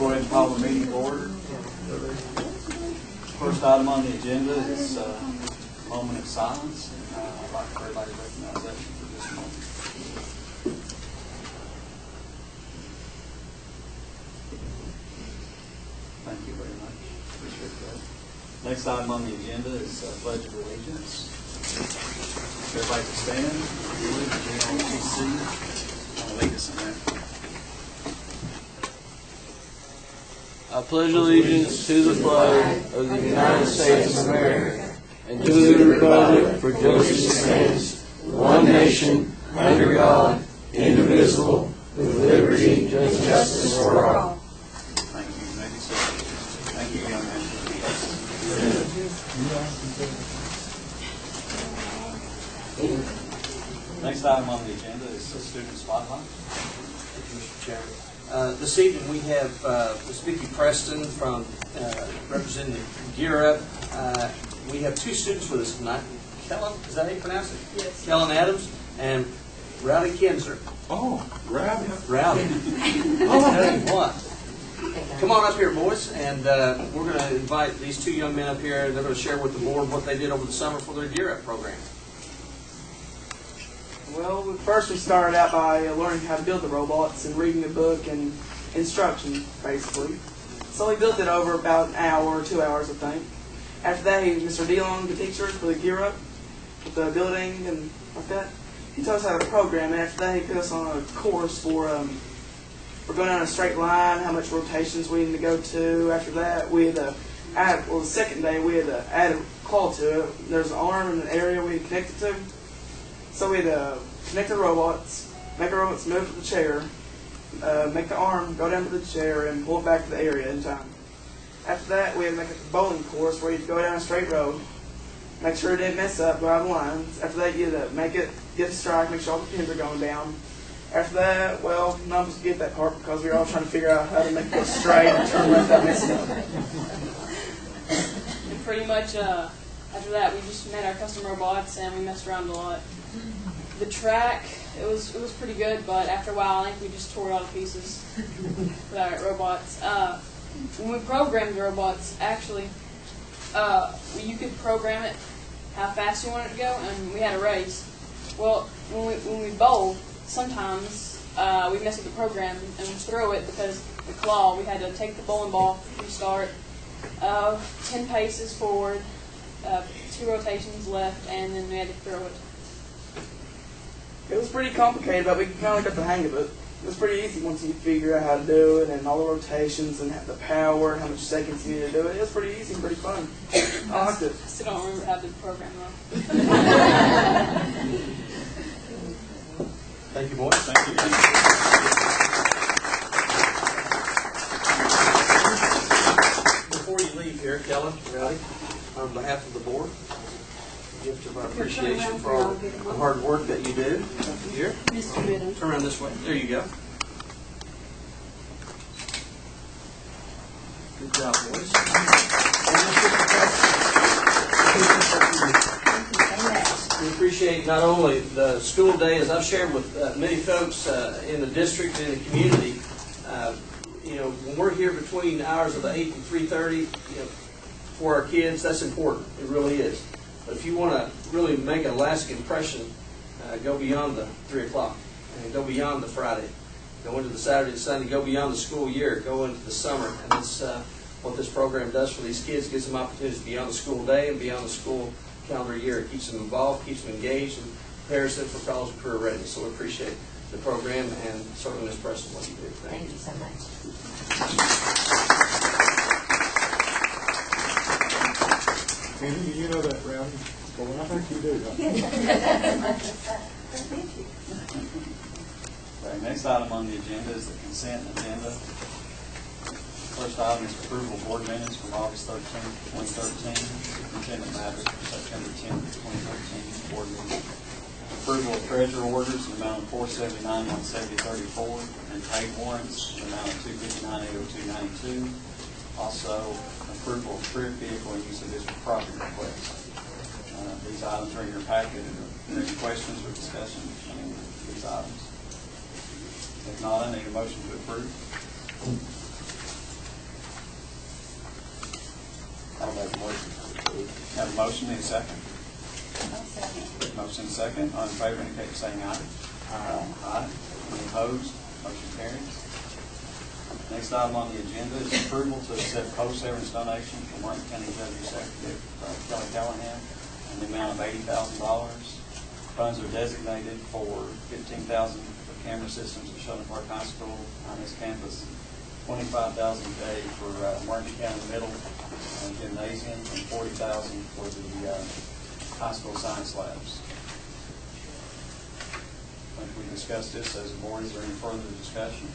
go ahead and call the meeting to order. First item on the agenda is a moment of silence. I'd like for everybody to recognize that for just a moment. Thank you very much. Appreciate that. Next item on the agenda is Pledge of Allegiance. Everybody can stand. I'll lead us in that. I pledge allegiance to the flag of the United States of America and to the republic for which it stands, one nation, under God, indivisible, with liberty and justice for all. Thank you. Maybe so. Thank you, young man. Next item on the agenda is the student spotlight. Thank you, Mr. Chairman. This evening we have Ms. Vicki Preston from representing Gear Up. We have two students with us tonight. Kellen, is that how you pronounce it? Yes. Kellen Adams and Rowdy Kinzer. Oh, Rowdy. Rowdy. Oh, what? Come on up here, boys, and we're going to invite these two young men up here. They're going to share with the board what they did over the summer for their Gear Up program. Well, first we started out by learning how to build the robots and reading the book and instructions, basically. So we built it over about an hour or 2 hours, I think. After that, Mr. DeLong, the teacher for the Gear Up, with the building and like that, he taught us how to program. And after that, he put us on a course for going down a straight line, how much rotations we need to go to. After that, we had to add, well, the second day, we had to add a claw to it. There's an arm and an area we had to connect it to. So we had to connect the robots, make the robots move to the chair, make the arm go down to the chair and pull it back to the area in time. After that, we had to make a bowling course where you had to go down a straight road, make sure it didn't mess up, go out of the lines. After that, you had to make it, get the strike, make sure all the pins are going down. After that, well, none of us get that part because we were all trying to figure out how to make it go straight and turn right without messing up. And pretty much after that, we just made our custom robots and we messed around a lot. The track, it was pretty good, but after a while, I think we just tore it all to pieces with our robots. When we programmed the robots, actually, you could program it how fast you wanted it to go, and we had a race. Well, when we bowled, sometimes we mess with the program and we throw it because the claw, we had to take the bowling ball, restart, 10 paces forward, 2 rotations left, and then we had to throw it. It was pretty complicated, but we kind of got the hang of it. It was pretty easy once you figure out how to do it and all the rotations and the power and how much seconds you need to do it. It was pretty easy and pretty fun. I liked it. I still don't remember how to do the program though. Thank you, boys. Thank you. Before you leave here, Kellen, Rowdy, on behalf of the board, gift of our appreciation for all the hard work that you do here. Mr. Midden. Turn around this way. There you go. Good job, boys. We appreciate not only the school day, as I've shared with many folks in the district and in the community. When we're here between the hours of 8 and 3:30, for our kids, that's important. It really is. But if you want to really make a lasting impression, go beyond the 3 o'clock and go beyond the Friday. Go into the Saturday and Sunday. Go beyond the school year. Go into the summer. And that's what this program does for these kids. Gives them opportunities beyond the school day and beyond the school calendar year. It keeps them involved, keeps them engaged, and prepares them for college and career readiness. So we appreciate the program and certainly Ms. Preston what you do. Thank you so much. Andy, you know that, Rowdy? Well, I think you do. Thank you. Okay, next item on the agenda is the consent agenda. First item is approval of board minutes from August 13th, 2013. Superintendent matters for September 10th, 2013 board meeting. Approval of treasurer orders in the amount of $479,170.34 and paid warrants in the amount of $259,802.92. Also, approval of thrift vehicle and use of district property requests. These items are in your packet. Are there any questions or discussion on these items? If not, I need a motion to approve. Have a motion, need a second? I'll second. Motion second, all in favor indicate by saying aye. Aye. Any opposed? Motion carries. Next item on the agenda is approval to accept post-severance donation from Martin County Judge Executive Kelly Callahan in the amount of $80,000. Funds are designated for $15,000 for camera systems at Sheldon Park High School on this campus, $25,000 a day for Martin County Middle Gymnasium, and $40,000 for the high school science labs. I think we discussed this as a board. Is there any further discussion?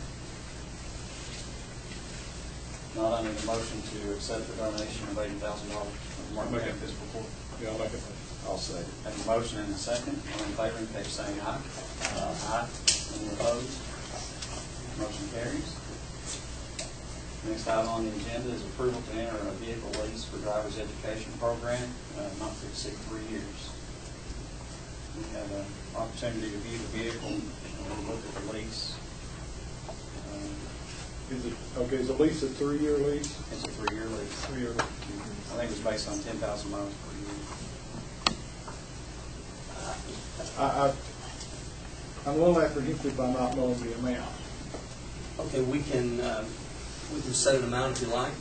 Not, I need a motion to accept the donation of $80,000 from Martin County Fiscal Court. Yeah, I'll make it. I'll say. Have a motion and a second. All in favor, indicate by saying aye. Aye. Any opposed? Motion carries. Next item on the agenda is approval to enter a vehicle lease for driver's education program, not to exceed 3 years. We had an opportunity to view the vehicle, and we looked at the lease. Is it, okay, is the lease a 3-year lease? It's a 3-year lease. 3-year. I think it's based on 10,000 miles per year. I'm a little apprehensive by not knowing the amount. Okay, we can set an amount if you like,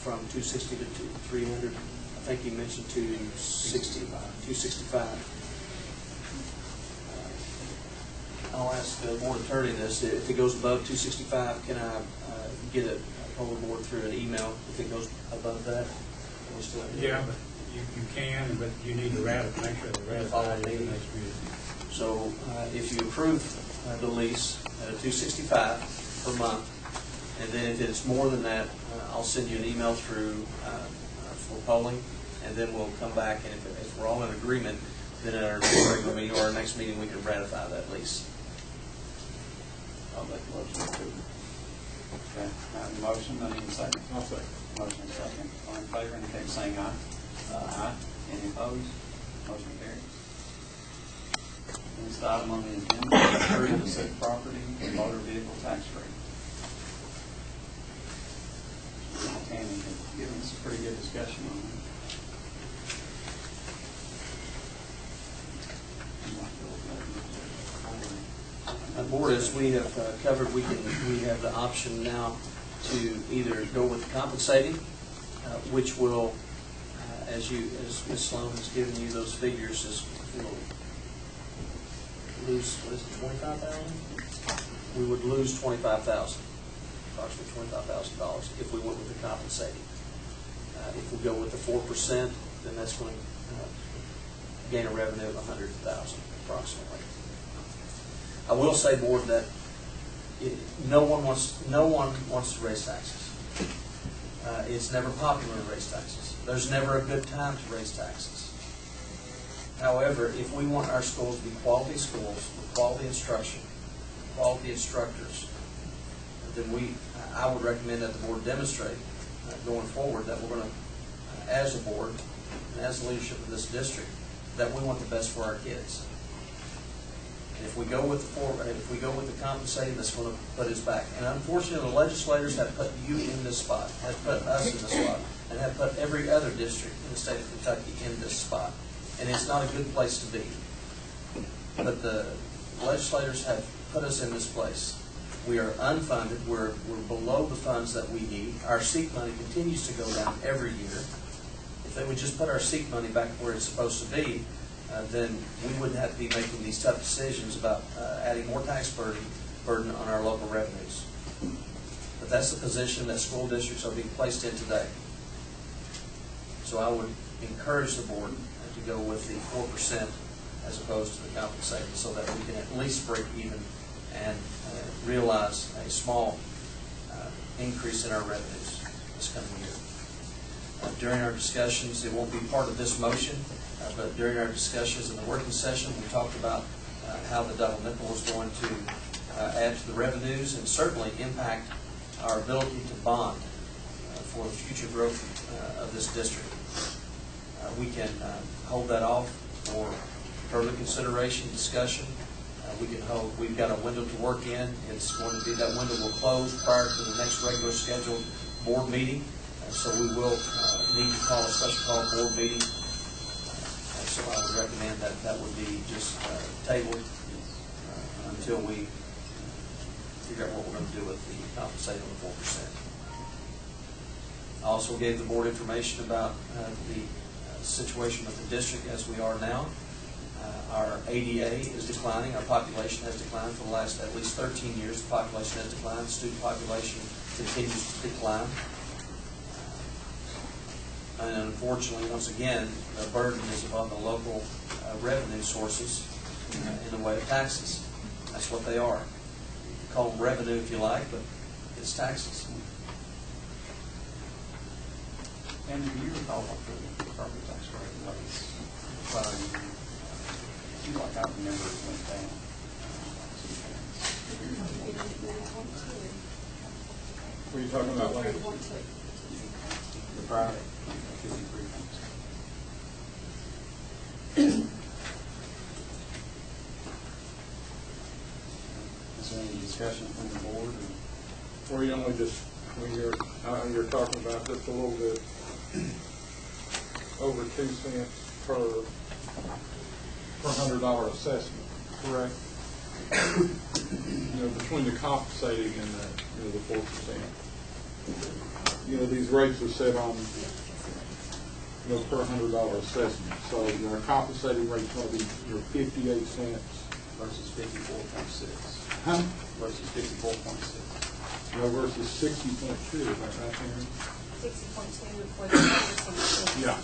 from 260 to 300. I think you mentioned 265. I'll ask the board attorney this. If it goes above 265, can I get it on the board through an email if it goes above that? Yeah, but you can, but you need to ratify, make sure to ratify it in the next meeting. So if you approve the lease at $265 per month, and then if it's more than that, I'll send you an email through for polling, and then we'll come back, and if we're all in agreement, then at our regular meeting or our next meeting, we can ratify that lease. I'll make a motion to approve. Okay, I have a motion, I need a second. I'll say. Motion and second. All in favor, indicate by saying aye. Aye. Any opposed? Motion carries. Next item on the agenda is approval to set property and motor vehicle tax rate. Tammy has given us a pretty good discussion on that. Board, as we have covered, we have the option now to either go with compensating, which will, as Ms. Sloan has given you those figures, is we'll lose, what is it, 25,000? We would lose 25,000, approximately $25,000 if we went with the compensating. If we go with the 4%, then that's going to gain a revenue of $100,000 approximately. I will say, board, that no one wants to raise taxes. It's never popular to raise taxes. There's never a good time to raise taxes. However, if we want our schools to be quality schools with quality instruction, quality instructors, then I would recommend that the board demonstrate going forward that we're going to, as a board and as the leadership of this district, that we want the best for our kids. And if we go with the compensating, that's going to put us back. And unfortunately, the legislators have put you in this spot, have put us in this spot, and have put every other district in the state of Kentucky in this spot. And it's not a good place to be. But the legislators have put us in this place. We are unfunded. We're below the funds that we need. Our SEEK money continues to go down every year. If they would just put our SEEK money back where it's supposed to be, then we wouldn't have to be making these tough decisions about adding more tax burden on our local revenues. But that's the position that school districts are being placed in today. So I would encourage the board to go with the 4% as opposed to the compensating, so that we can at least break even and realize a small increase in our revenues this coming year. During our discussions, it won't be part of this motion, but during our discussions in the working session, we talked about how the double nickel was going to add to the revenues and certainly impact our ability to bond for the future growth of this district. We can hold that off for further consideration, discussion. We've got a window to work in. It's going to be, that window will close prior to the next regular scheduled board meeting. So we will need to call a special call board meeting. So I would recommend that that would be just tabled until we figure out what we're going to do with the compensating on the 4%. I also gave the board information about the situation with the district as we are now. Our ADA is declining. Our population has declined for the last at least 13 years. The population has declined. The student population continues to decline. And unfortunately, once again, the burden is upon the local revenue sources in the way of taxes. That's what they are. Call them revenue if you like, but it's taxes. And do you recall what the property tax rate was? Seems like I remember it went down. What are you talking about, Lance? The private, 53 points. Is there any discussion from the board? Or you only just, when you're talking about just a little bit over 2 cents per $100 assessment, correct? You know, between the compensating and the 4%. You know, these rates are set on, per $100 assessment. So your compensating rate's going to be 58 cents Versus 54.6. Huh? Versus 54.6. Versus 60.2, is that right, Karen? 60.2 for the 4%. Yeah.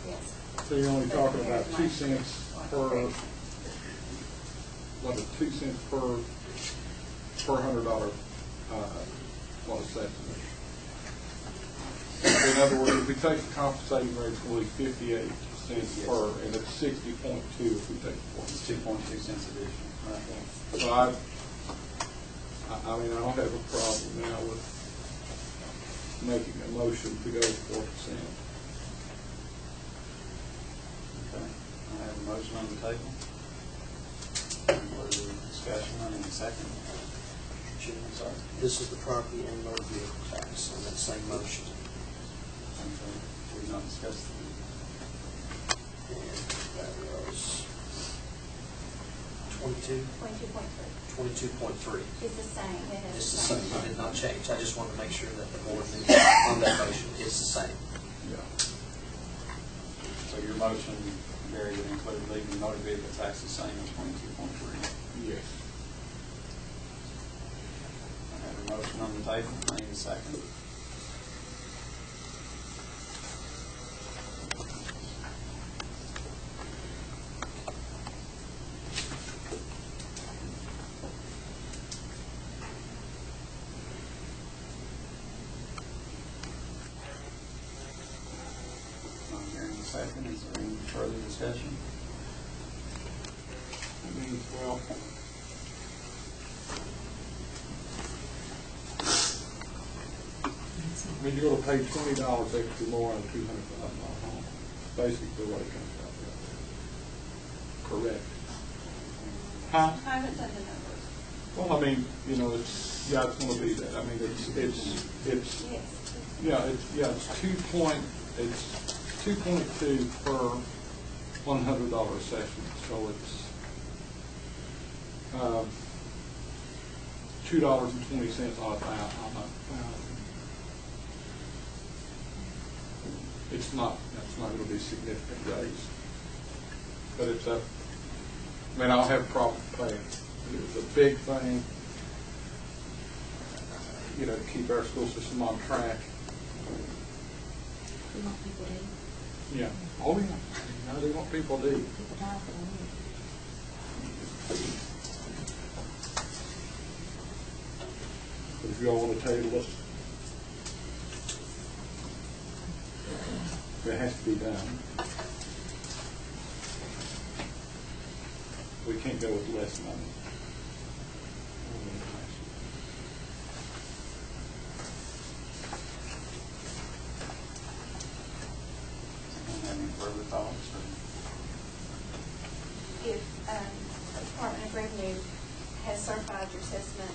Yes. So you're only talking about 2 cents per, 2 cents per $100 assessment. In other words, if we take the compensating rate, it's going to be 58 cents per, and it's 60.2 if we take the 4%. It's 2.2 cents additional. Right. So I mean, I don't have a problem now with making a motion to go to 4%. Okay. I have a motion on the table. Further discussion on any second? I'm sorry. This is the property and motor vehicle tax on that same motion. Okay. We've not discussed the And that was 22? 22.3. 22.3. It's the same. It has It's the the same, same. it did not change. I just wanted to make sure that the board knew on that motion, it's the same. Yeah. So your motion, Gary, would include leaving the motor vehicle tax the same as 22.3. Yes. I have a motion on the table. I need a second. Not hearing a second. Is there any further discussion? I mean, well, I mean, you're going to pay $20 extra more on a $200,000 home. Basically what it comes out to. Correct. Huh? I haven't done the numbers. Well, I mean, it's going to be that. I mean, it's Yes. it's 2.2 per $100 assessment. So it's $2.20 on $1,000. That's not going to be a significant raise, but it's a. I mean, I'll have a problem paying. It's a big thing, to keep our school system on track. We want people to eat. Yeah. Oh, yeah. Now they want people to eat. People die for them. But if you all want to table this, it has to be done. We can't go with less money. Anyone have any further thoughts? If the Department of Revenue has certified your assessment